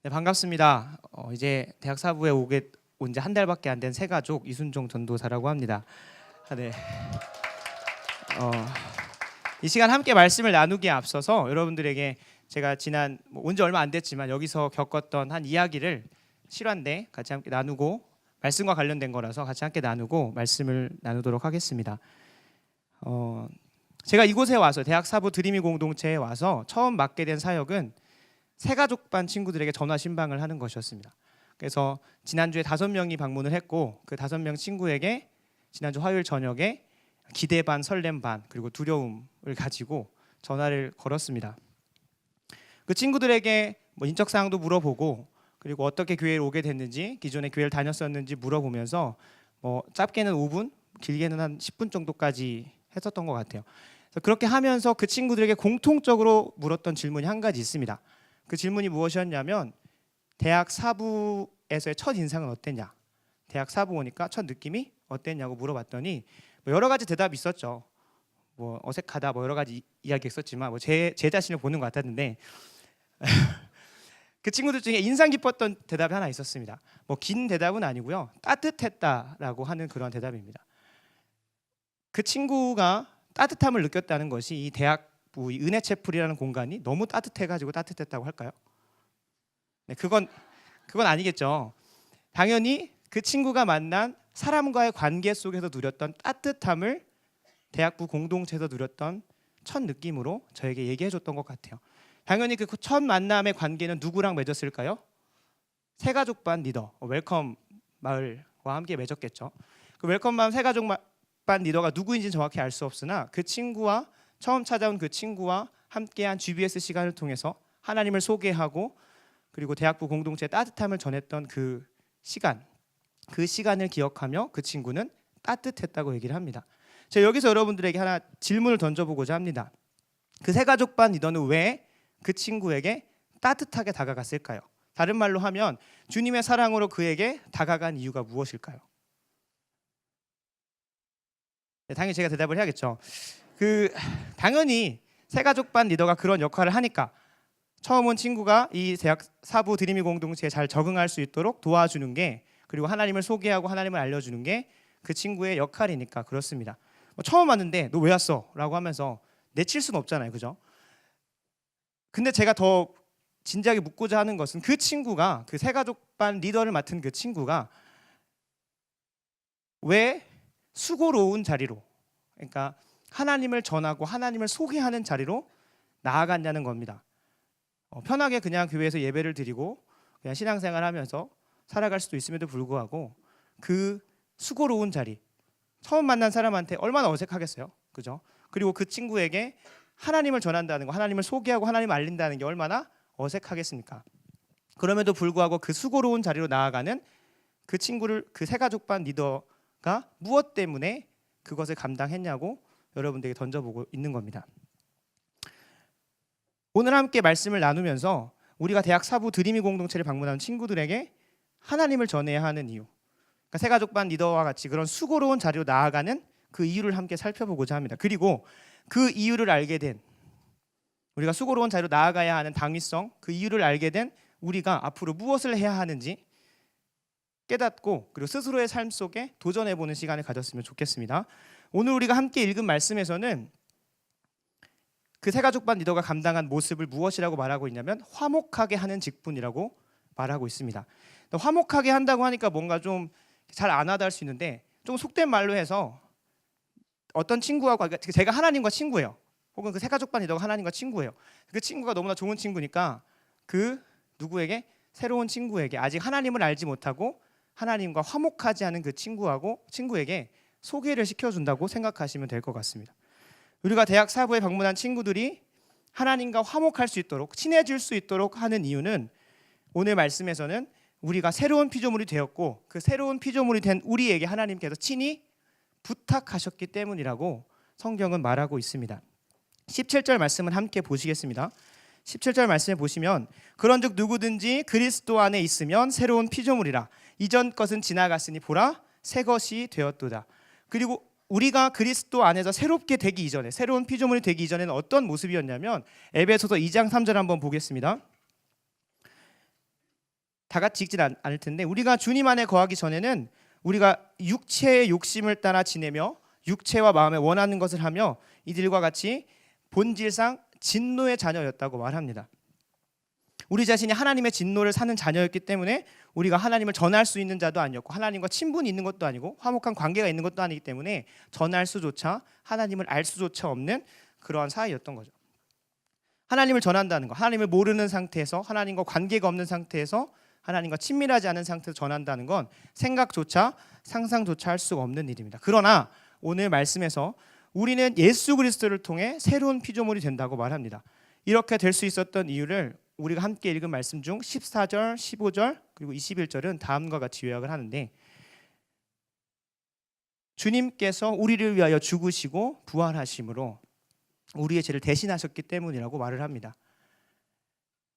네, 반갑습니다. 이제 대학 사부에 온 지 한 달밖에 안 된 새가족 이순종 전도사라고 합니다. 네. 이 시간 함께 말씀을 나누기에 앞서서 여러분들에게 제가 지난 온 지 얼마 안 됐지만 여기서 겪었던 한 이야기를 실화인데 같이 함께 나누고 말씀과 관련된 거라서 같이 함께 나누고 말씀을 나누도록 하겠습니다. 제가 이곳에 와서 대학 사부 드림이 공동체에 와서 처음 맡게 된 사역은 새가족반 친구들에게 전화 신방을 하는 것이었습니다. 그래서 지난주에 5명이 방문을 했고 그 5명 친구에게 지난주 화요일 저녁에 기대 반 설렘 반 그리고 두려움을 가지고 전화를 걸었습니다. 그 친구들에게 인적 사항도 물어보고 그리고 어떻게 교회에 오게 됐는지 기존에 교회를 다녔었는지 물어보면서 짧게는 5분 길게는 한 10분 정도까지 했었던 것 같아요. 그래서 그렇게 하면서 그 친구들에게 공통적으로 물었던 질문이 한 가지 있습니다. 그 질문이 무엇이었냐면 대학 사부에서의 첫 인상은 어땠냐, 대학 사부 오니까 첫 느낌이 어땠냐고 물어봤더니 여러 가지 대답이 있었죠. 어색하다 여러 가지 이야기 했었지만 제 자신을 보는 것 같았는데 그 친구들 중에 인상 깊었던 대답이 하나 있었습니다. 긴 대답은 아니고요, 따뜻했다라고 하는 그런 대답입니다. 그 친구가 따뜻함을 느꼈다는 것이 이 대학부 이 은혜채플이라는 공간이 너무 따뜻해가지고 따뜻했다고 할까요? 네, 그건 아니겠죠. 당연히 그 친구가 만난 사람과의 관계 속에서 누렸던 따뜻함을 대학부 공동체에서 누렸던 첫 느낌으로 저에게 얘기해줬던 것 같아요. 당연히 그 첫 만남의 관계는 누구랑 맺었을까요? 새가족반 리더 웰컴 마을과 함께 맺었겠죠. 그 웰컴 마을 새가족반 리더가 누구인지는 정확히 알 수 없으나 그 친구와 처음 찾아온 그 친구와 함께한 GBS 시간을 통해서 하나님을 소개하고 그리고 대학부 공동체의 따뜻함을 전했던 그 시간을 기억하며 그 친구는 따뜻했다고 얘기를 합니다. 제가 여기서 여러분들에게 하나 질문을 던져보고자 합니다. 그 새가족반 리더는 왜 그 친구에게 따뜻하게 다가갔을까요? 다른 말로 하면 주님의 사랑으로 그에게 다가간 이유가 무엇일까요? 네, 당연히 제가 대답을 해야겠죠. 당연히 새가족반 리더가 그런 역할을 하니까 처음 온 친구가 이 대학 사부 드림이 공동체에 잘 적응할 수 있도록 도와주는 게, 그리고 하나님을 소개하고 하나님을 알려주는 게 그 친구의 역할이니까 그렇습니다. 처음 왔는데 너 왜 왔어? 라고 하면서 내칠 수는 없잖아요, 그죠? 근데 제가 더 진지하게 묻고자 하는 것은 그 친구가, 그 새가족반 리더를 맡은 그 친구가 왜 수고로운 자리로, 그러니까 하나님을 전하고 하나님을 소개하는 자리로 나아갔냐는 겁니다. 편하게 그냥 교회에서 예배를 드리고 그냥 신앙생활하면서 살아갈 수도 있음에도 불구하고 그 수고로운 자리, 처음 만난 사람한테 얼마나 어색하겠어요, 그죠? 그리고 그 친구에게 하나님을 전한다는 거, 하나님을 소개하고 하나님을 알린다는 게 얼마나 어색하겠습니까? 그럼에도 불구하고 그 수고로운 자리로 나아가는 그 친구를, 그 새가족반 리더가 무엇 때문에 그것을 감당했냐고 여러분들에게 던져보고 있는 겁니다. 오늘 함께 말씀을 나누면서 우리가 대학 사부 드림이 공동체를 방문하는 친구들에게 하나님을 전해야 하는 이유, 그러니까 새가족반 리더와 같이 그런 수고로운 자리로 나아가는 그 이유를 함께 살펴보고자 합니다. 그리고 그 이유를 알게 된, 우리가 수고로운 자리로 나아가야 하는 당위성, 그 이유를 알게 된 우리가 앞으로 무엇을 해야 하는지 깨닫고 그리고 스스로의 삶 속에 도전해보는 시간을 가졌으면 좋겠습니다. 오늘 우리가 함께 읽은 말씀에서는 그 새가족반 리더가 감당한 모습을 무엇이라고 말하고 있냐면 화목하게 하는 직분이라고 말하고 있습니다. 화목하게 한다고 하니까 뭔가 좀 잘 안 와닿을 수 있는데, 좀 속된 말로 해서 어떤 친구하고, 제가 하나님과 친구예요. 혹은 그 새가족반 리더가 하나님과 친구예요. 그 친구가 너무나 좋은 친구니까 그 누구에게, 새로운 친구에게, 아직 하나님을 알지 못하고 하나님과 화목하지 않은 그 친구에게 소개를 시켜준다고 생각하시면 될 것 같습니다. 우리가 대학 사부에 방문한 친구들이 하나님과 화목할 수 있도록, 친해질 수 있도록 하는 이유는 오늘 말씀에서는 우리가 새로운 피조물이 되었고 그 새로운 피조물이 된 우리에게 하나님께서 친히 부탁하셨기 때문이라고 성경은 말하고 있습니다. 17절 말씀을 함께 보시겠습니다. 17절 말씀에 보시면 그런즉 누구든지 그리스도 안에 있으면 새로운 피조물이라, 이전 것은 지나갔으니 보라 새 것이 되었도다. 그리고 우리가 그리스도 안에서 새롭게 되기 이전에, 새로운 피조물이 되기 이전에는 어떤 모습이었냐면 에베소서 2장 3절 한번 보겠습니다. 다 같이 읽진 않을 텐데, 우리가 주님 안에 거하기 전에는 우리가 육체의 욕심을 따라 지내며 육체와 마음에 원하는 것을 하며 이들과 같이 본질상 진노의 자녀였다고 말합니다. 우리 자신이 하나님의 진노를 사는 자녀였기 때문에 우리가 하나님을 전할 수 있는 자도 아니었고 하나님과 친분이 있는 것도 아니고 화목한 관계가 있는 것도 아니기 때문에 전할 수조차 하나님을 알 수조차 없는 그러한 사이였던 거죠. 하나님을 전한다는 것, 하나님을 모르는 상태에서, 하나님과 관계가 없는 상태에서, 하나님과 친밀하지 않은 상태에서 전한다는 건 생각조차 상상조차 할 수가 없는 일입니다. 그러나 오늘 말씀에서 우리는 예수 그리스도를 통해 새로운 피조물이 된다고 말합니다. 이렇게 될 수 있었던 이유를 우리가 함께 읽은 말씀 중 14절, 15절 그리고 21절은 다음과 같이 요약을 하는데, 주님께서 우리를 위하여 죽으시고 부활하심으로 우리의 죄를 대신하셨기 때문이라고 말을 합니다.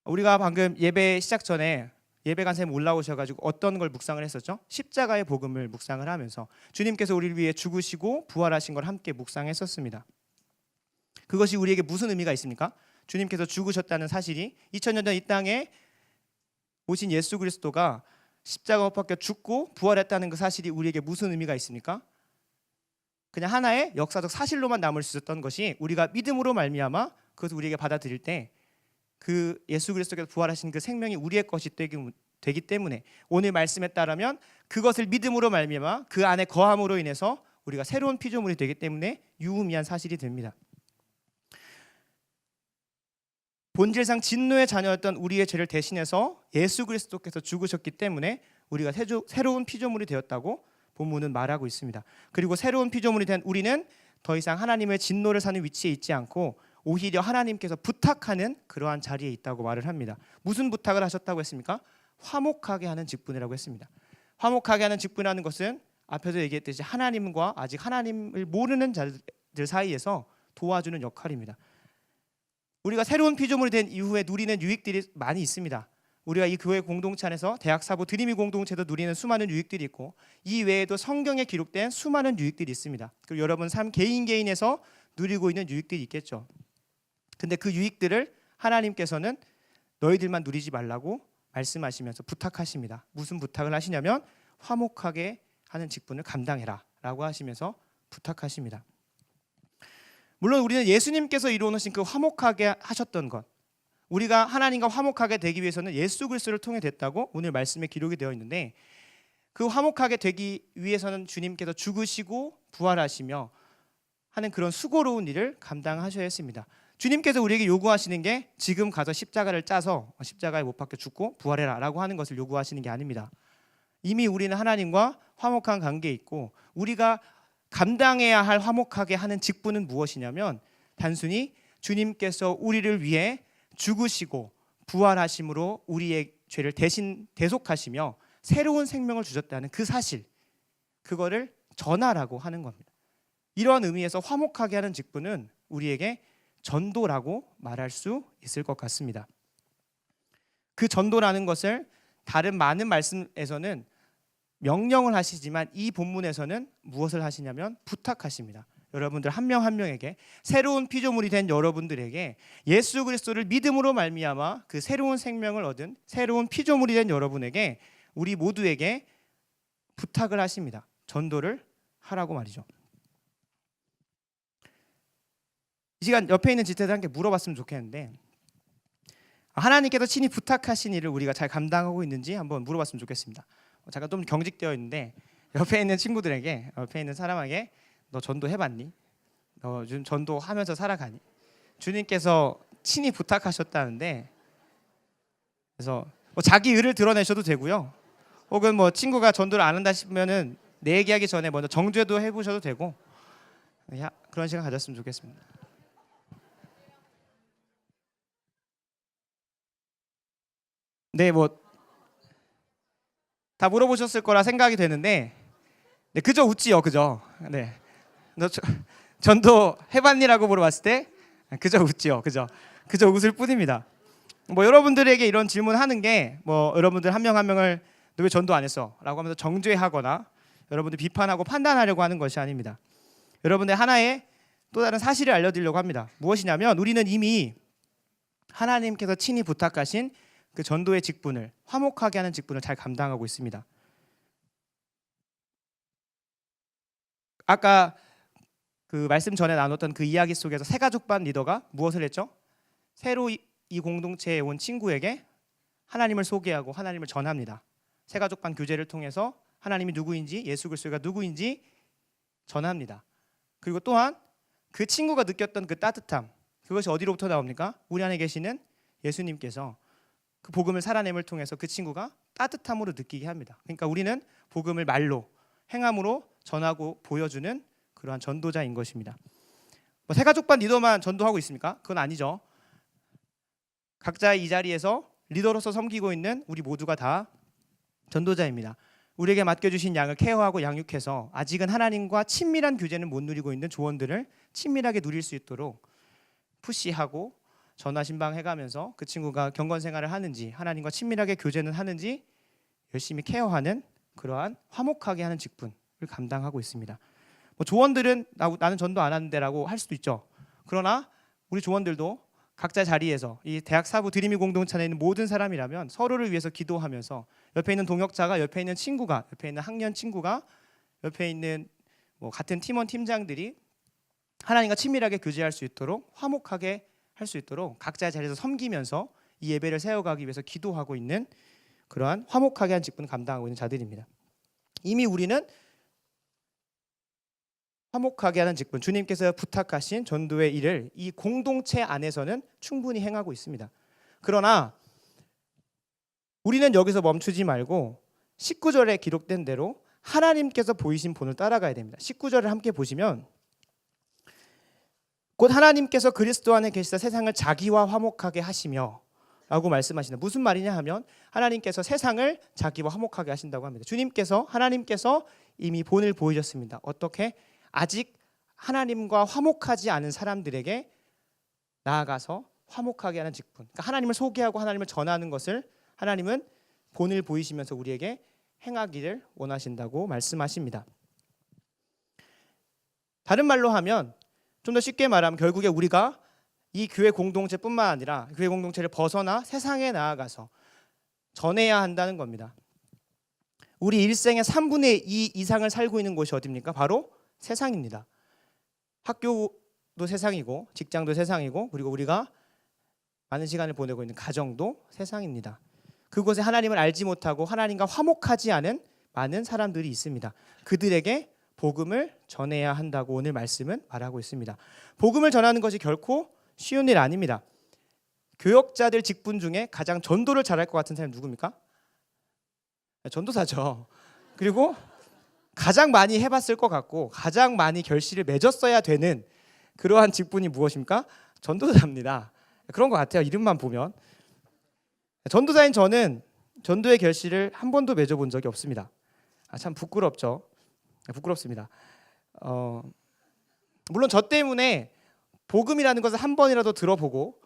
우리가 방금 예배 시작 전에 예배 간사님 올라오셔가지고 어떤 걸 묵상을 했었죠? 십자가의 복음을 묵상을 하면서 주님께서 우리를 위해 죽으시고 부활하신 걸 함께 묵상했었습니다. 그것이 우리에게 무슨 의미가 있습니까? 주님께서 죽으셨다는 사실이 2000년 전 이 땅에 오신 예수 그리스도가 십자가 못 박혀 죽고 부활했다는 그 사실이 우리에게 무슨 의미가 있습니까? 그냥 하나의 역사적 사실로만 남을 수 있었던 것이 우리가 믿음으로 말미암아 그것을 우리에게 받아들일 때 그 예수 그리스도께서 부활하신 그 생명이 우리의 것이 되기 때문에 오늘 말씀에 따르면 그것을 믿음으로 말미암아 그 안에 거함으로 인해서 우리가 새로운 피조물이 되기 때문에 유의미한 사실이 됩니다. 본질상 진노의 자녀였던 우리의 죄를 대신해서 예수 그리스도께서 죽으셨기 때문에 우리가 새로운 피조물이 되었다고 본문은 말하고 있습니다. 그리고 새로운 피조물이 된 우리는 더 이상 하나님의 진노를 사는 위치에 있지 않고 오히려 하나님께서 부탁하는 그러한 자리에 있다고 말을 합니다. 무슨 부탁을 하셨다고 했습니까? 화목하게 하는 직분이라고 했습니다. 화목하게 하는 직분이라는 것은 앞에서 얘기했듯이 하나님과 아직 하나님을 모르는 자들 사이에서 도와주는 역할입니다. 우리가 새로운 피조물이 된 이후에 누리는 유익들이 많이 있습니다. 우리가 이 교회 공동체 안에서 대학 사부 드림이 공동체도 누리는 수많은 유익들이 있고 이 외에도 성경에 기록된 수많은 유익들이 있습니다. 그리고 여러분 삶 개인에서 누리고 있는 유익들이 있겠죠. 근데 그 유익들을 하나님께서는 너희들만 누리지 말라고 말씀하시면서 부탁하십니다. 무슨 부탁을 하시냐면 화목하게 하는 직분을 감당해라 라고 하시면서 부탁하십니다. 물론 우리는 예수님께서 이루어놓으신 그 화목하게 하셨던 것, 우리가 하나님과 화목하게 되기 위해서는 예수 그리스도를 통해 됐다고 오늘 말씀에 기록이 되어 있는데, 그 화목하게 되기 위해서는 주님께서 죽으시고 부활하시며 하는 그런 수고로운 일을 감당하셔야 했습니다. 주님께서 우리에게 요구하시는 게 지금 가서 십자가를 짜서 십자가에 못 박혀 죽고 부활해라 라고 하는 것을 요구하시는 게 아닙니다. 이미 우리는 하나님과 화목한 관계에 있고 우리가 감당해야 할 화목하게 하는 직분은 무엇이냐면 단순히 주님께서 우리를 위해 죽으시고 부활하심으로 우리의 죄를 대신 대속하시며 새로운 생명을 주셨다는 그 사실, 그거를 전하라고 하는 겁니다. 이러한 의미에서 화목하게 하는 직분은 우리에게 전도라고 말할 수 있을 것 같습니다. 그 전도라는 것을 다른 많은 말씀에서는 명령을 하시지만 이 본문에서는 무엇을 하시냐면 부탁하십니다. 여러분들 한 명 한 명에게, 새로운 피조물이 된 여러분들에게 예수 그리스도를 믿음으로 말미암아 그 새로운 생명을 얻은 새로운 피조물이 된 여러분에게, 우리 모두에게 부탁을 하십니다. 전도를 하라고 말이죠. 이 시간 옆에 있는 지체들 함께 물어봤으면 좋겠는데, 하나님께서 친히 부탁하신 일을 우리가 잘 감당하고 있는지 한번 물어봤으면 좋겠습니다. 잠깐 좀 경직되어 있는데 옆에 있는 친구들에게, 옆에 있는 사람에게 너 전도해봤니? 너 요즘 전도하면서 살아가니? 주님께서 친히 부탁하셨다는데, 그래서 뭐 자기 의를 드러내셔도 되고요. 혹은 뭐 친구가 전도를 안 한다 싶으면은 내 얘기하기 전에 먼저 정죄도 해보셔도 되고, 그런 시간 가졌으면 좋겠습니다. 네, 뭐 다 물어보셨을 거라 생각이 되는데, 네, 그저 웃지요, 그저. 네, 너 전도 해봤니라고 물어봤을 때 그저 웃지요, 그저 웃을 뿐입니다. 뭐 여러분들에게 이런 질문하는 게 뭐 여러분들 한 명 한 명을 너 왜 전도 안 했어?라고 하면서 정죄하거나 여러분들 비판하고 판단하려고 하는 것이 아닙니다. 여러분들 하나의 또 다른 사실을 알려드리려고 합니다. 무엇이냐면 우리는 이미 하나님께서 친히 부탁하신 그 전도의 직분을, 화목하게 하는 직분을 잘 감당하고 있습니다. 아까 그 말씀 전에 나눴던 그 이야기 속에서 새가족반 리더가 무엇을 했죠? 새로 이 공동체에 온 친구에게 하나님을 소개하고 하나님을 전합니다. 새가족반 교제를 통해서 하나님이 누구인지, 예수 그리스도가 누구인지 전합니다. 그리고 또한 그 친구가 느꼈던 그 따뜻함, 그것이 어디로부터 나옵니까? 우리 안에 계시는 예수님께서 그 복음을 살아냄을 통해서 그 친구가 따뜻함으로 느끼게 합니다. 그러니까 우리는 복음을 말로, 행함으로 전하고 보여주는 그러한 전도자인 것입니다. 뭐 새가족반 리더만 전도하고 있습니까? 그건 아니죠. 각자 이 자리에서 리더로서 섬기고 있는 우리 모두가 다 전도자입니다. 우리에게 맡겨주신 양을 케어하고 양육해서 아직은 하나님과 친밀한 교제는 못 누리고 있는 조원들을 친밀하게 누릴 수 있도록 푸시하고 전화 신방해가면서 그 친구가 경건 생활을 하는지, 하나님과 친밀하게 교제는 하는지 열심히 케어하는 그러한 화목하게 하는 직분을 감당하고 있습니다. 뭐 조원들은 나는 전도 안 하는데라고 할 수도 있죠. 그러나 우리 조원들도 각자 자리에서 이 대학 사부 드림이 공동체 안에 있는 모든 사람이라면 서로를 위해서 기도하면서 옆에 있는 동역자가, 옆에 있는 친구가, 옆에 있는 학년 친구가, 옆에 있는 뭐 같은 팀원 팀장들이 하나님과 친밀하게 교제할 수 있도록, 화목하게 할 수 있도록 각자의 자리에서 섬기면서 이 예배를 세워가기 위해서 기도하고 있는 그러한 화목하게 한 직분을 감당하고 있는 자들입니다. 이미 우리는 화목하게 하는 직분, 주님께서 부탁하신 전도의 일을 이 공동체 안에서는 충분히 행하고 있습니다. 그러나 우리는 여기서 멈추지 말고 19절에 기록된 대로 하나님께서 보이신 본을 따라가야 됩니다. 19절을 함께 보시면 곧 하나님께서 그리스도 안에 계시다 세상을 자기와 화목하게 하시며 라고 말씀하신다. 무슨 말이냐 하면 하나님께서 세상을 자기와 화목하게 하신다고 합니다. 하나님께서 이미 본을 보이셨습니다. 어떻게? 아직 하나님과 화목하지 않은 사람들에게 나아가서 화목하게 하는 직분, 그러니까 하나님을 소개하고 하나님을 전하는 것을 하나님은 본을 보이시면서 우리에게 행하기를 원하신다고 말씀하십니다. 다른 말로 하면, 좀 더 쉽게 말하면 결국에 우리가 이 교회 공동체뿐만 아니라 교회 공동체를 벗어나 세상에 나아가서 전해야 한다는 겁니다. 우리 일생의 3분의 2 이상을 살고 있는 곳이 어디입니까? 바로 세상입니다. 학교도 세상이고, 직장도 세상이고, 그리고 우리가 많은 시간을 보내고 있는 가정도 세상입니다. 그곳에 하나님을 알지 못하고 하나님과 화목하지 않은 많은 사람들이 있습니다. 그들에게 복음을 전해야 한다고 오늘 말씀은 말하고 있습니다. 복음을 전하는 것이 결코 쉬운 일 아닙니다. 교역자들 직분 중에 가장 전도를 잘할 것 같은 사람이 누굽니까? 전도사죠. 그리고 가장 많이 해봤을 것 같고 가장 많이 결실을 맺었어야 되는 그러한 직분이 무엇입니까? 전도사입니다. 그런 것 같아요. 이름만 보면. 전도사인 저는 전도의 결실을 한 번도 맺어본 적이 없습니다. 참 부끄럽죠. 부끄럽습니다. 물론 저 때문에 복음이라는 것을 한 번이라도 들어보고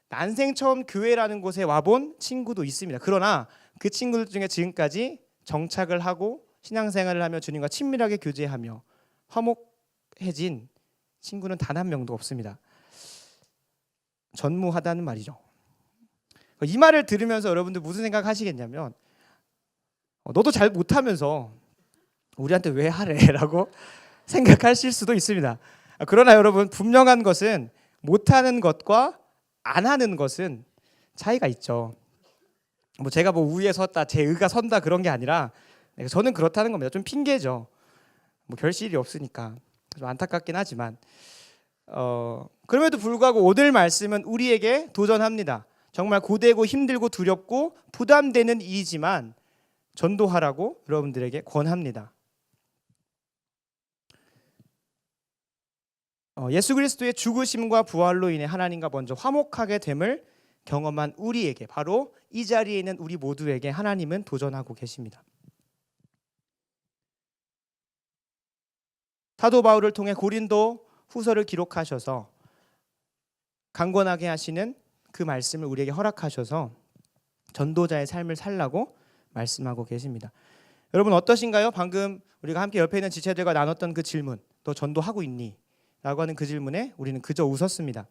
난생 처음 교회라는 곳에 와본 친구도 있습니다. 그러나 그 친구들 중에 지금까지 정착을 하고 신앙생활을 하며 주님과 친밀하게 교제하며 화목해진 친구는 단 한 명도 없습니다. 전무하다는 말이죠. 이 말을 들으면서 여러분들 무슨 생각하시겠냐면 너도 잘 못하면서 우리한테 왜 하래? 라고 생각하실 수도 있습니다. 그러나 여러분, 분명한 것은 못하는 것과 안 하는 것은 차이가 있죠. 뭐 제가 뭐 우위에 섰다, 제 의가 선다 그런 게 아니라 저는 그렇다는 겁니다. 좀 핑계죠. 뭐 결실이 없으니까 좀 안타깝긴 하지만 그럼에도 불구하고 오늘 말씀은 우리에게 도전합니다. 정말 고되고 힘들고 두렵고 부담되는 일이지만 전도하라고 여러분들에게 권합니다. 예수 그리스도의 죽으심과 부활로 인해 하나님과 먼저 화목하게 됨을 경험한 우리에게, 바로 이 자리에 있는 우리 모두에게 하나님은 도전하고 계십니다. 사도 바울을 통해 고린도 후서를 기록하셔서 강권하게 하시는 그 말씀을 우리에게 허락하셔서 전도자의 삶을 살라고 말씀하고 계십니다. 여러분 어떠신가요? 방금 우리가 함께 옆에 있는 지체들과 나눴던 그 질문, 너 전도하고 있니? 라고 하는 그 질문에 우리는 그저 웃었습니다.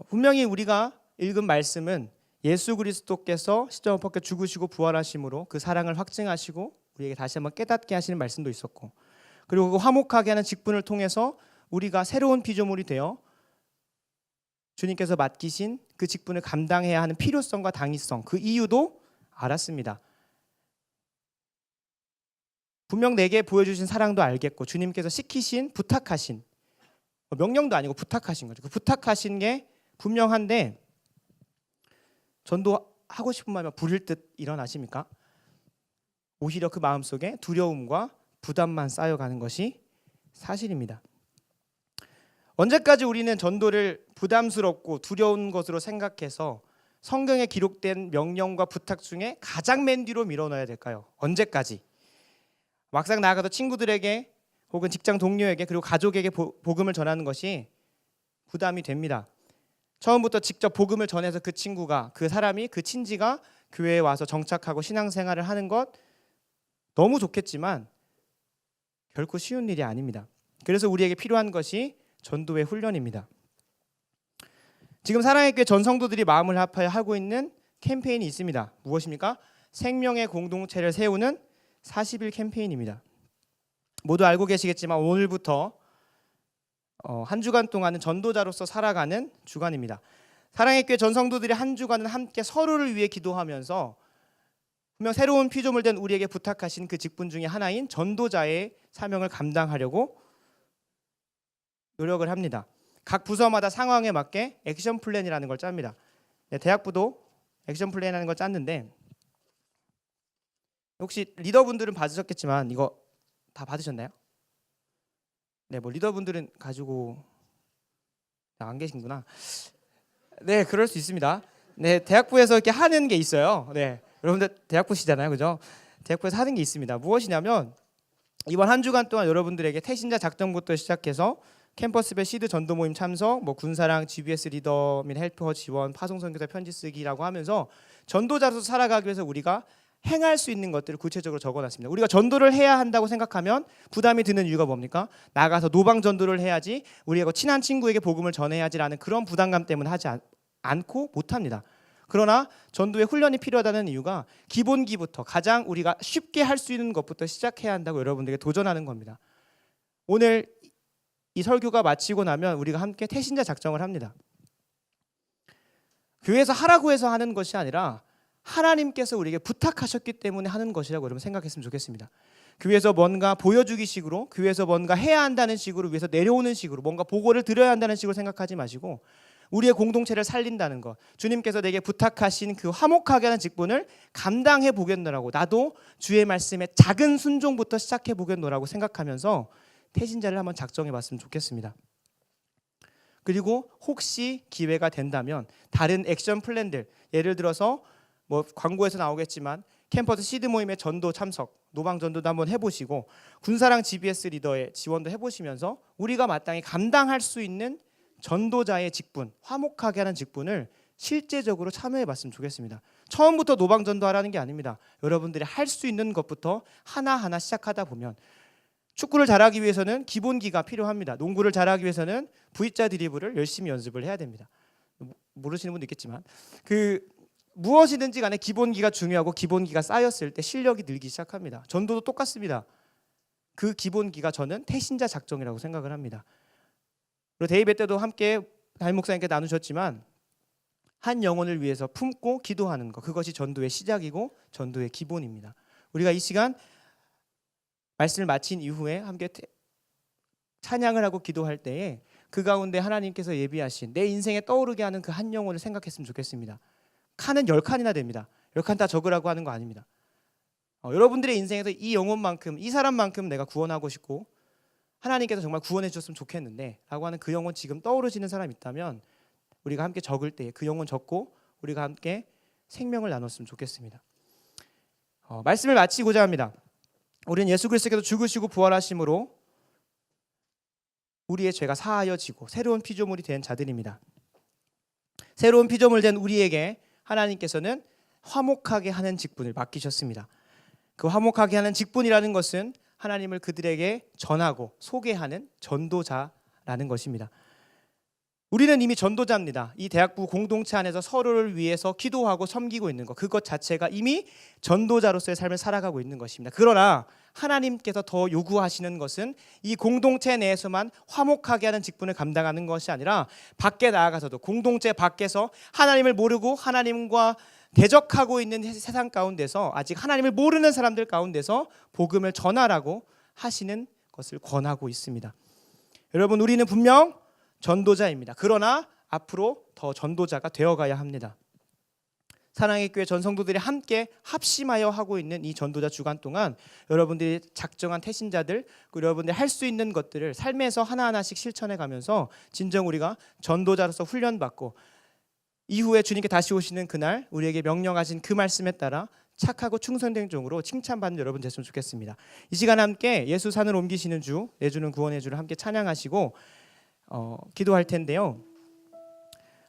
분명히 우리가 읽은 말씀은 예수 그리스도께서 십자가 못 박혀 죽으시고 부활하심으로 그 사랑을 확증하시고 우리에게 다시 한번 깨닫게 하시는 말씀도 있었고, 그리고 그 화목하게 하는 직분을 통해서 우리가 새로운 피조물이 되어 주님께서 맡기신 그 직분을 감당해야 하는 필요성과 당위성, 그 이유도 알았습니다. 분명 내게 보여주신 사랑도 알겠고 주님께서 시키신, 부탁하신, 명령도 아니고 부탁하신 거죠. 그 부탁하신 게 분명한데 전도하고 싶은 마음이 부릴 듯 일어나십니까? 오히려 그 마음속에 두려움과 부담만 쌓여가는 것이 사실입니다. 언제까지 우리는 전도를 부담스럽고 두려운 것으로 생각해서 성경에 기록된 명령과 부탁 중에 가장 맨 뒤로 밀어넣어야 될까요? 언제까지? 막상 나아가도 친구들에게 혹은 직장 동료에게 그리고 가족에게 복음을 전하는 것이 부담이 됩니다. 처음부터 직접 복음을 전해서 그 친구가, 그 사람이, 그 친지가 교회에 와서 정착하고 신앙생활을 하는 것 너무 좋겠지만 결코 쉬운 일이 아닙니다. 그래서 우리에게 필요한 것이 전도의 훈련입니다. 지금 사랑의 교회 전 성도들이 마음을 합하여 하고 있는 캠페인이 있습니다. 무엇입니까? 생명의 공동체를 세우는 40일 캠페인입니다. 모두 알고 계시겠지만 오늘부터 한 주간 동안은 전도자로서 살아가는 주간입니다. 사랑의 교회 전 성도들이 한 주간은 함께 서로를 위해 기도하면서 분명 새로운 피조물 된 우리에게 부탁하신 그 직분 중에 하나인 전도자의 사명을 감당하려고 노력을 합니다. 각 부서마다 상황에 맞게 액션 플랜이라는 걸 짭니다. 네, 대학부도 액션 플랜이라는 걸 짰는데 혹시 리더분들은 받으셨겠지만 이거 다 받으셨나요? 네, 뭐 리더분들은 가지고 안 계신구나. 네, 그럴 수 있습니다. 네, 대학부에서 이렇게 하는 게 있어요. 네, 여러분들 대학부시잖아요, 그죠? 대학부에서 하는 게 있습니다. 무엇이냐면 이번 한 주간 동안 여러분들에게 태신자 작전부터 시작해서 캠퍼스별 시드 전도 모임 참석, 뭐 군사랑 GBS 리더 및 헬퍼 지원, 파송 선교사 편지 쓰기라고 하면서 전도자로서 살아가기 위해서 우리가 행할 수 있는 것들을 구체적으로 적어놨습니다. 우리가 전도를 해야 한다고 생각하면 부담이 드는 이유가 뭡니까? 나가서 노방 전도를 해야지, 우리가 친한 친구에게 복음을 전해야지라는 그런 부담감 때문에 하지 않고 못합니다. 그러나 전도의 훈련이 필요하다는 이유가 기본기부터 가장 우리가 쉽게 할 수 있는 것부터 시작해야 한다고 여러분들에게 도전하는 겁니다. 오늘 이 설교가 마치고 나면 우리가 함께 태신자 작정을 합니다. 교회에서 하라고 해서 하는 것이 아니라 하나님께서 우리에게 부탁하셨기 때문에 하는 것이라고 여러분 생각했으면 좋겠습니다. 교회에서 뭔가 보여주기 식으로, 교회에서 뭔가 해야 한다는 식으로, 위에서 내려오는 식으로, 뭔가 보고를 드려야 한다는 식으로 생각하지 마시고 우리의 공동체를 살린다는 것, 주님께서 내게 부탁하신 그 화목하게 하는 직분을 감당해 보겠노라고, 나도 주의 말씀에 작은 순종부터 시작해 보겠노라고 생각하면서 태신자를 한번 작정해 봤으면 좋겠습니다. 그리고 혹시 기회가 된다면 다른 액션 플랜들, 예를 들어서 뭐 광고에서 나오겠지만 캠퍼스 시드 모임의 전도 참석, 노방 전도도 한번 해보시고 군사랑 GBS 리더의 지원도 해보시면서 우리가 마땅히 감당할 수 있는 전도자의 직분, 화목하게 하는 직분을 실제적으로 참여해봤으면 좋겠습니다. 처음부터 노방 전도하라는 게 아닙니다. 여러분들이 할 수 있는 것부터 하나하나 시작하다 보면, 축구를 잘하기 위해서는 기본기가 필요합니다. 농구를 잘하기 위해서는 V자 드리블을 열심히 연습을 해야 됩니다. 모르시는 분도 있겠지만 무엇이든지 간에 기본기가 중요하고 기본기가 쌓였을 때 실력이 늘기 시작합니다. 전도도 똑같습니다. 그 기본기가 저는 태신자 작정이라고 생각을 합니다. 그리고 데이베 때도 함께 담임 목사님께 나누셨지만 한 영혼을 위해서 품고 기도하는 것, 그것이 전도의 시작이고 전도의 기본입니다. 우리가 이 시간 말씀을 마친 이후에 함께 찬양을 하고 기도할 때에 그 가운데 하나님께서 예비하신 내 인생에 떠오르게 하는 그 한 영혼을 생각했으면 좋겠습니다. 칸은 10칸이나 됩니다. 10칸 다 적으라고 하는 거 아닙니다. 여러분들의 인생에서 이 영혼만큼, 이 사람만큼 내가 구원하고 싶고 하나님께서 정말 구원해 주셨으면 좋겠는데 라고 하는 그 영혼 지금 떠오르시는 사람 있다면 우리가 함께 적을 때 그 영혼 적고 우리가 함께 생명을 나눴으면 좋겠습니다. 말씀을 마치고자 합니다. 우리는 예수 그리스도께서 죽으시고 부활하심으로 우리의 죄가 사하여지고 새로운 피조물이 된 자들입니다. 새로운 피조물 된 우리에게 하나님께서는 화목하게 하는 직분을 맡기셨습니다. 그 화목하게 하는 직분이라는 것은 하나님을 그들에게 전하고 소개하는 전도자라는 것입니다. 우리는 이미 전도자입니다. 이 대학부 공동체 안에서 서로를 위해서 기도하고 섬기고 있는 것, 그것 자체가 이미 전도자로서의 삶을 살아가고 있는 것입니다. 그러나 하나님께서 더 요구하시는 것은 이 공동체 내에서만 화목하게 하는 직분을 감당하는 것이 아니라 밖에 나아가서도, 공동체 밖에서 하나님을 모르고 하나님과 대적하고 있는 세상 가운데서, 아직 하나님을 모르는 사람들 가운데서 복음을 전하라고 하시는 것을 권하고 있습니다. 여러분, 우리는 분명 전도자입니다. 그러나 앞으로 더 전도자가 되어가야 합니다. 사랑의 교회 전성도들이 함께 합심하여 하고 있는 이 전도자 주간 동안 여러분들이 작정한 태신자들, 그리고 여러분들이 할 수 있는 것들을 삶에서 하나하나씩 실천해 가면서 진정 우리가 전도자로서 훈련받고 이후에 주님께 다시 오시는 그날 우리에게 명령하신 그 말씀에 따라 착하고 충성된 종으로 칭찬받는 여러분 됐으면 좋겠습니다. 이 시간 함께 예수 산을 옮기시는 주, 내주는 구원의 주를 함께 찬양하시고 기도할 텐데요.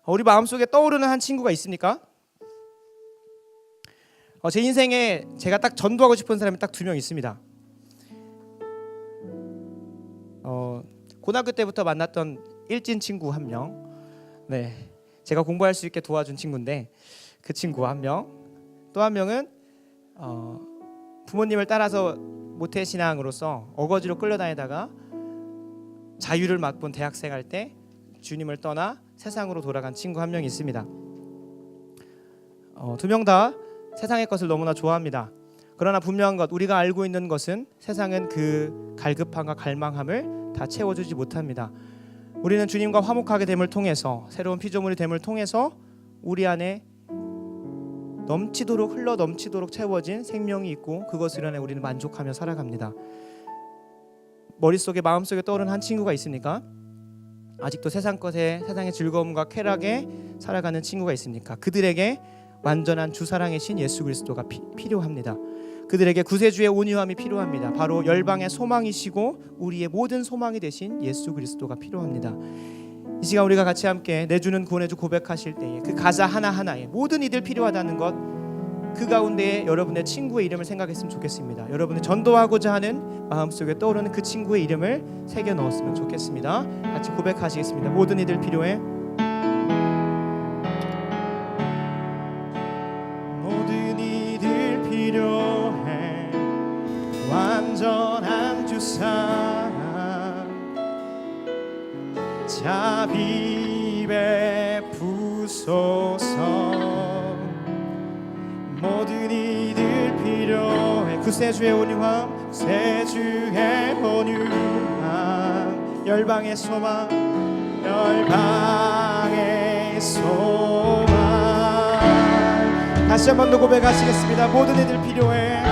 우리 마음속에 떠오르는 한 친구가 있습니까? 제 인생에 제가 딱 전도하고 싶은 사람이 딱 2명 있습니다. 고등학교 때부터 만났던 일진 친구 1명, 네, 제가 공부할 수 있게 도와준 친구인데 그 친구 1명, 또 1명은 부모님을 따라서 모태신앙으로서 어거지로 끌려다니다가 자유를 맛본 대학생 할 때 주님을 떠나 세상으로 돌아간 친구 1명이 있습니다. 2명 다 세상의 것을 너무나 좋아합니다. 그러나 분명한 것, 우리가 알고 있는 것은 세상은 그 갈급함과 갈망함을 다 채워주지 못합니다. 우리는 주님과 화목하게 됨을 통해서, 새로운 피조물이 됨을 통해서 우리 안에 넘치도록, 흘러 넘치도록 채워진 생명이 있고 그것을 안에 우리는 만족하며 살아갑니다. 머릿속에, 마음속에 떠오르는 한 친구가 있습니까? 아직도 세상 것에, 세상의 즐거움과 쾌락에 살아가는 친구가 있습니까? 그들에게 완전한 주사랑의 신 예수 그리스도가 필요합니다. 그들에게 구세주의 온유함이 필요합니다. 바로 열방의 소망이시고 우리의 모든 소망이 되신 예수 그리스도가 필요합니다. 이 시간 우리가 같이 함께 내주는 구원의 주 고백하실 때에 그 가사 하나하나에 모든 이들 필요하다는 것, 그 가운데에 여러분의 친구의 이름을 생각했으면 좋겠습니다. 여러분이 전도하고자 하는 마음속에 떠오르는 그 친구의 이름을 새겨 넣었으면 좋겠습니다. 같이 고백하시겠습니다. 모든 이들 필요해. 모든 이들 필요해. 완전한 주 사랑 자비 베푸소서. 모든 이들 필요해. 구세주의 온유함, 구세주의 온유함, 열방의 소망, 열방의 소망. 다시 한 번 더 고백하시겠습니다. 모든 이들 필요해.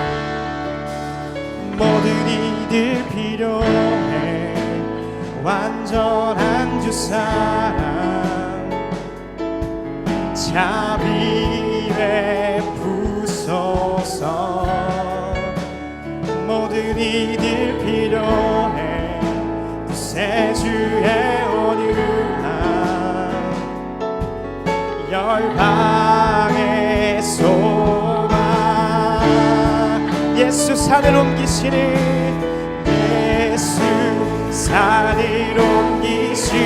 모든 이들 필요해. 완전한 주 사랑 자비 베푸소서. 모든 이들 필요해. 구세주의 온유함, 열방의 소망. 예수 산을 옮기시는, 예수 산을 옮기신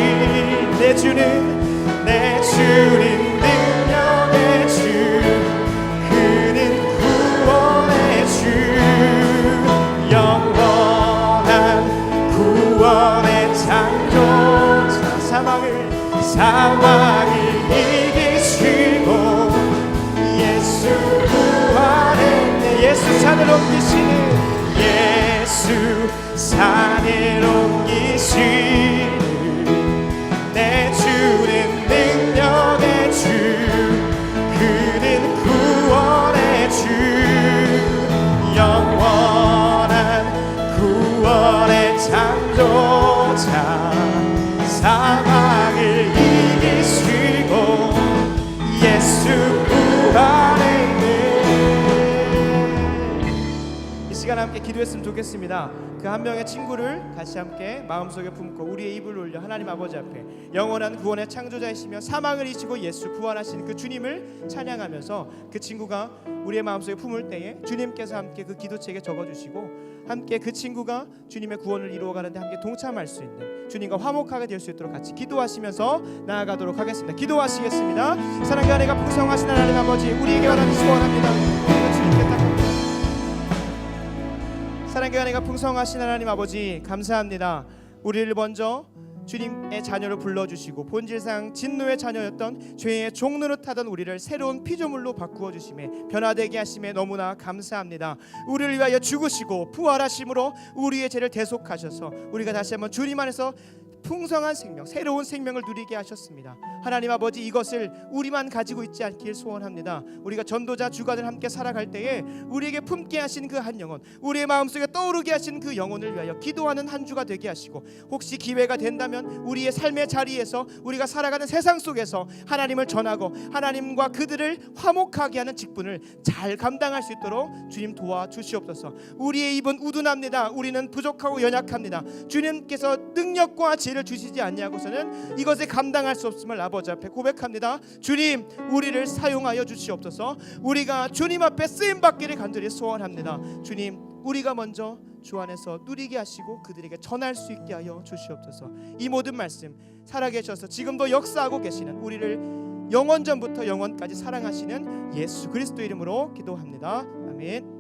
내 주는 능력의 주, 그는 구원의 주, 영원한 구원의 창조자. 사망을 이기시고 예수 부활했네. 예수 산을 옮기시는, 예수 산을 옮기시는 내 주는 능력의 주, 그는 구원의 주, 영원한 구원의 창조자. 사망을 이기시고 예수 부활했네. 이 시간 함께 기도했으면 좋겠습니다. 그 한 명의 친구를 같이 함께 마음속에 품고 우리의 입을 올려 하나님 아버지 앞에 영원한 구원의 창조자이시며 사망을 이기시고 예수 부활하신 그 주님을 찬양하면서 그 친구가 우리의 마음속에 품을 때에 주님께서 함께 그 기도책에 적어주시고 함께 그 친구가 주님의 구원을 이루어가는데 함께 동참할 수 있는 주님과 화목하게 될 수 있도록 같이 기도하시면서 나아가도록 하겠습니다. 기도하시겠습니다. 사랑의 은혜가 풍성하신 하나님 아버지, 우리에게 원하는 소원합니다. 주님께 딱 사랑의 은혜가 풍성하신 하나님 아버지, 감사합니다. 우리를 먼저 주님의 자녀로 불러주시고 본질상 진노의 자녀였던 죄의 종노릇하던 우리를 새로운 피조물로 바꾸어 주심에 변화되게 하심에 너무나 감사합니다. 우리를 위하여 죽으시고 부활하심으로 우리의 죄를 대속하셔서 우리가 다시 한번 주님 안에서 풍성한 생명, 새로운 생명을 누리게 하셨습니다. 하나님 아버지, 이것을 우리만 가지고 있지 않길 소원합니다. 우리가 전도자 주간을 함께 살아갈 때에 우리에게 품게 하신 그 한 영혼, 우리의 마음속에 떠오르게 하신 그 영혼을 위하여 기도하는 한 주가 되게 하시고, 혹시 기회가 된다면 우리의 삶의 자리에서 우리가 살아가는 세상 속에서 하나님을 전하고 하나님과 그들을 화목하게 하는 직분을 잘 감당할 수 있도록 주님 도와주시옵소서. 우리의 입은 우둔합니다. 우리는 부족하고 연약합니다. 주님께서 능력과 지혜를 주시지 않냐고서는 이것에 감당할 수 없음을 아버지 앞에 고백합니다. 주님, 우리를 사용하여 주시옵소서. 우리가 주님 앞에 쓰임 받기를 간절히 소원합니다. 주님, 우리가 먼저 주 안에서 누리게 하시고 그들에게 전할 수 있게 하여 주시옵소서. 이 모든 말씀 살아계셔서 지금도 역사하고 계시는 우리를 영원전부터 영원까지 사랑하시는 예수 그리스도 이름으로 기도합니다. 아멘.